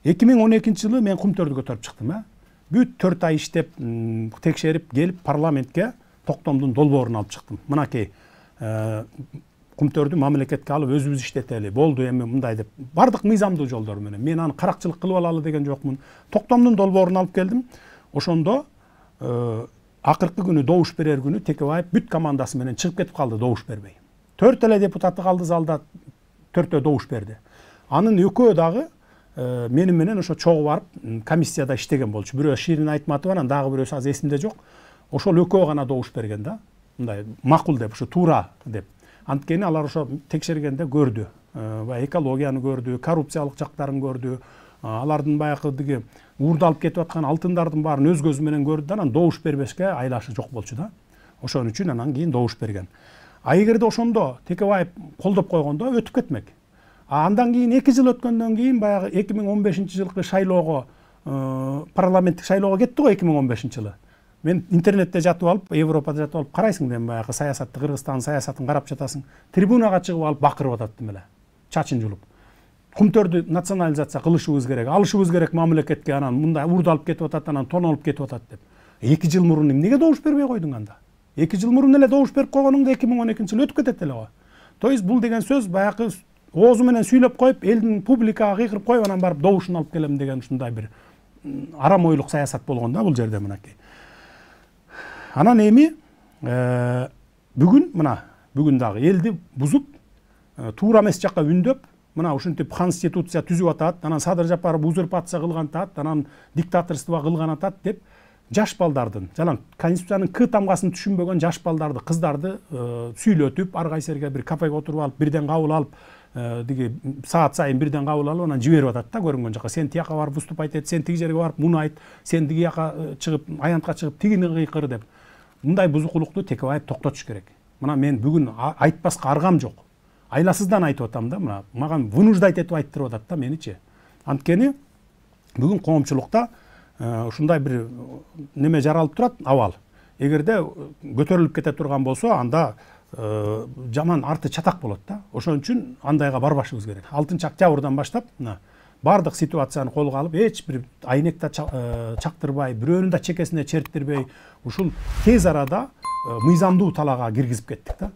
2012 жылы мен Кумтөрдү көтөрүп чыктым. Бүт 4 ай иштеп, текшерип келип парламентке токтомдун долбоорун алып чыктым. Мынакей Кумтөрдү мамлекетке алып өзүбүз иштетели, болду эми мындай деп. Бардык мыйзамдуу жолдор менен. Мен аны каракчылык кылып алалы деген жокмун. Токтомдун долбоорун алып келдим. Ошондо акыркы күнү добуш берер күнү Текебаев бүт командасы менен чыгып кетип калды добуш бербей. 4 эле депутаты калды залда, 4төө добуш берди. Анын экөө дагы менин менен ошо чогуу барып комиссияда иштеген болчу. Бирөө Ширин Айтматова, анан дагы бирөөсү азыр эсимде жок. Ошол экөө гана добуш берген да. Мындай макул деп, ошо туура деп. Анткени алар ошо текшергенде көрдү. Экологияны көрдү, коррупциялык жактарын көрдү. Алардын баягы диги уурдалып кетип аткан алтындардын баарын өз көзү менен көрдү да, анан добуш бербешке айлашы жок болчу да. Ошон үчүн анан кийин добуш берген. Эгерде ошондо Текебаев колдоп койгондо өтүп кетмек. Андан кийин 2 жыл өткөндөн кийин баягы 2015 жылкы шайлоого, парламенттик шайлоого кетти го 2015 жылы. Мен интернетте жатып алып, Европада жатып алып карайсың дем баягы саясатты, Кыргызстандын саясатын карап жатасың. Трибунага чыгып алып бакырып ататтым эле. Чачын жулуп. Кумтөрдү национализация кылышыбыз керек, алышыбыз керек мамлекетке, анан мындай уурдалып кетип атат, анан тонолуп кетип атат деп. 2 жыл мурун эмнеге добуш бербей койдуң анда? 2 жыл мурун эле добуш берип койгонуңда 2012 жылы өтүп кетет эле го. То есть бул деген сөз баягы оозу менен сүйлөп коюп, элдин публикага кыйкырып коюп, анан барып добушун алып келем деген ушундай бир арам ойлук саясат болгон да бул жерде мынакей. Анан эми бүгүн дагы элди бузуп, туура эмес жакка үндөп, мына ушинтип конституция түзүп атат, анан Садыр Жапаров узурпация кылган атат, анан диктаторство кылган атат деп жаш балдардын, жалаң конституциянын К тамгасын түшүнбөгөн жаш балдарды, кыздарды сүйлөтүп, ар кайсырга бир кафеге отуруп алып, бирден кабыл алып, диги саат сайын бирден кабыл алып, анан жиберип атат да көрүнгөн жака. Сен тияка барып выступать эт, сен тиги жерге барып муну айт, сен тиги жака чыгып, аянтка чыгып тигини кыйкыр деп. Мындай бузукулукту Текебаев токтотуш керек. Мына мен бүгүн айтпаска аргам жок. Айласыздан айтып атам да, мына мага вынуждать этип айттырып атат да меничи. Анткени бүгүн коомчулукта ушундай бир неме жаралып турат, абал. Эгерде көтөрүлүп кете турган болсо, анда жаман арты чатак болот да. Ошон үчүн андайга барбашыбыз керек. 6-октябрдан баштап бардык ситуацияны колго алып, эч бир айнекте чактырбай, бирөөнүн да чекесине черттирбей, ушул тез арада мыйзамдуу талаага киргизип кеттик да.